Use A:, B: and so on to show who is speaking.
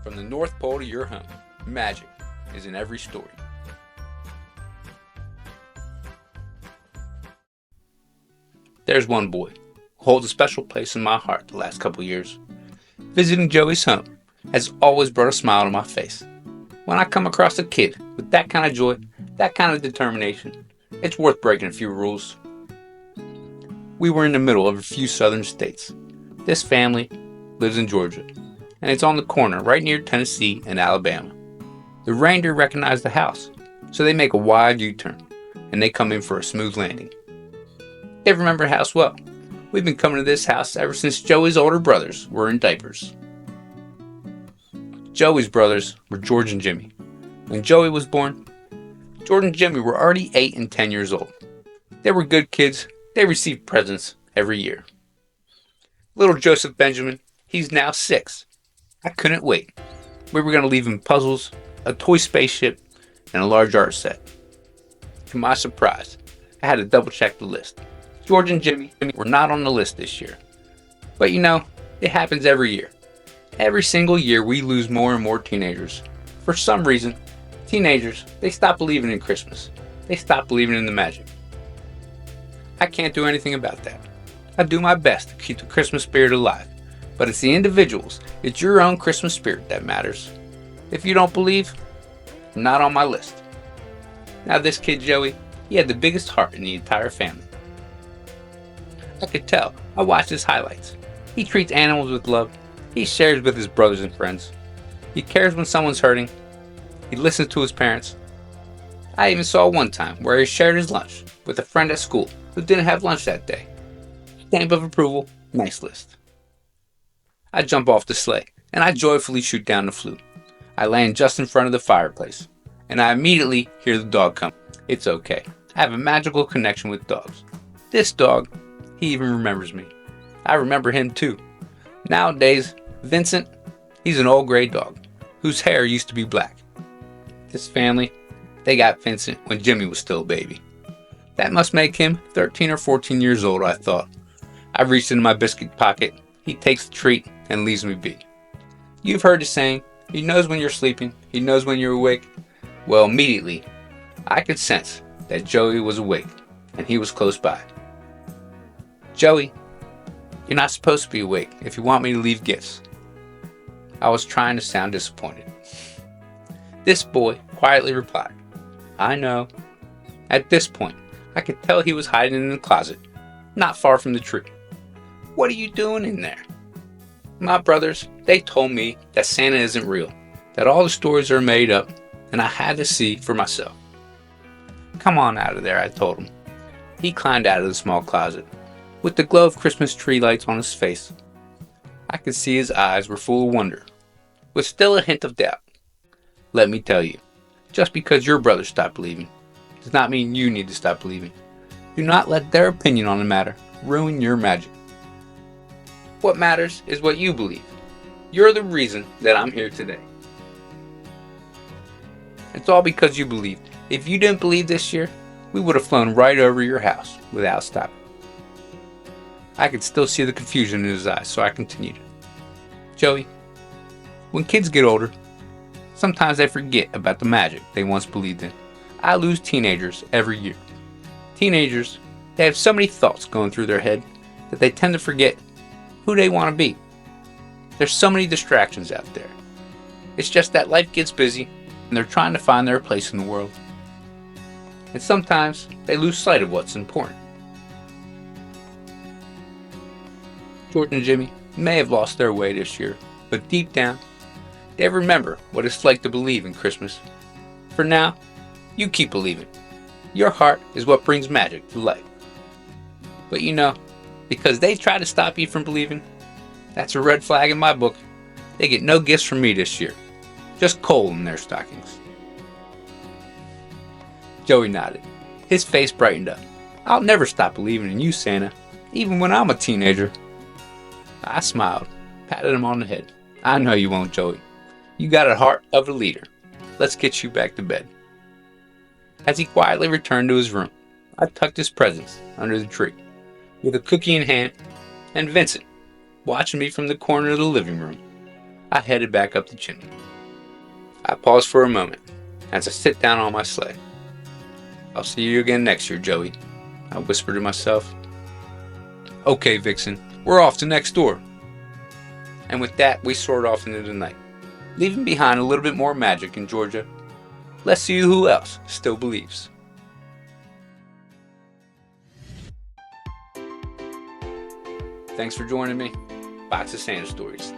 A: From the North Pole to your home, magic is in every story. There's one boy who holds a special place in my heart the last couple years. Visiting Joey's home has always brought a smile to my face. When I come across a kid with that kind of joy, that kind of determination, it's worth breaking a few rules. We were in the middle of a few southern states. This family lives in Georgia, and it's on the corner right near Tennessee and Alabama. The reindeer recognize the house, so they make a wide U-turn, and they come in for a smooth landing. They remember the house well. We've been coming to this house ever since Joey's older brothers were in diapers. Joey's brothers were George and Jimmy. When Joey was born, George and Jimmy were already 8 and 10 years old. They were good kids. They received presents every year. Little Joseph Benjamin, he's now 6. I couldn't wait. We were going to leave him puzzles, a toy spaceship, and a large art set. To my surprise, I had to double check the list. George and Jimmy were not on the list this year. But you know, it happens every year. Every single year we lose more and more teenagers. For some reason, teenagers, they stop believing in Christmas. They stop believing in the magic. I can't do anything about that. I do my best to keep the Christmas spirit alive. But it's the individuals, it's your own Christmas spirit that matters. If you don't believe, you're not on my list. Now this kid Joey, he had the biggest heart in the entire family. I could tell. I watched his highlights. He treats animals with love. He shares with his brothers and friends. He cares when someone's hurting. He listens to his parents. I even saw one time where he shared his lunch with a friend at school who didn't have lunch that day. Stamp of approval, nice list. I jump off the sleigh and I joyfully shoot down the flute. I land just in front of the fireplace and I immediately hear the dog come. It's okay. I have a magical connection with dogs. This dog, he even remembers me. I remember him too. Nowadays, Vincent, he's an old gray dog whose hair used to be black. This family, they got Vincent when Jimmy was still a baby. That must make him 13 or 14 years old, I thought. I reached into my biscuit pocket. He takes the treat and leaves me be. You've heard the saying, he knows when you're sleeping, he knows when you're awake. Well, immediately, I could sense that Joey was awake and he was close by. Joey, you're not supposed to be awake if you want me to leave gifts. I was trying to sound disappointed. This boy quietly replied, I know. At this point, I could tell he was hiding in the closet, not far from the tree. What are you doing in there? My brothers, they told me that Santa isn't real, that all the stories are made up, and I had to see for myself. Come on out of there, I told him. He climbed out of the small closet, with the glow of Christmas tree lights on his face. I could see his eyes were full of wonder, with still a hint of doubt. Let me tell you, just because your brothers stopped believing, does not mean you need to stop believing. Do not let their opinion on the matter ruin your magic. What matters is what you believe. You're the reason that I'm here today. It's all because you believed. If you didn't believe this year, we would have flown right over your house without stopping. I could still see the confusion in his eyes, so I continued. Joey, when kids get older, sometimes they forget about the magic they once believed in. I lose teenagers every year. Teenagers, they have so many thoughts going through their head that they tend to forget who they want to be. There's so many distractions out there. It's just that life gets busy and they're trying to find their place in the world. And sometimes they lose sight of what's important. George and Jimmy may have lost their way this year, but deep down, they remember what it's like to believe in Christmas. For now, you keep believing. Your heart is what brings magic to life. But you know, because they try to stop you from believing, that's a red flag in my book. They get no gifts from me this year. Just coal in their stockings. Joey nodded. His face brightened up. I'll never stop believing in you, Santa, even when I'm a teenager. I smiled, patted him on the head. I know you won't, Joey. You got a heart of a leader. Let's get you back to bed. As he quietly returned to his room, I tucked his presents under the tree, with a cookie in hand, and Vincent watching me from the corner of the living room. I headed back up the chimney. I paused for a moment as I sit down on my sleigh. "I'll see you again next year, Joey," I whispered to myself. "Okay, Vixen, we're off to next door." And with that, we soared off into the night, leaving behind a little bit more magic in Georgia. Let's see who else still believes. Thanks for joining me. Box of Santa Stories.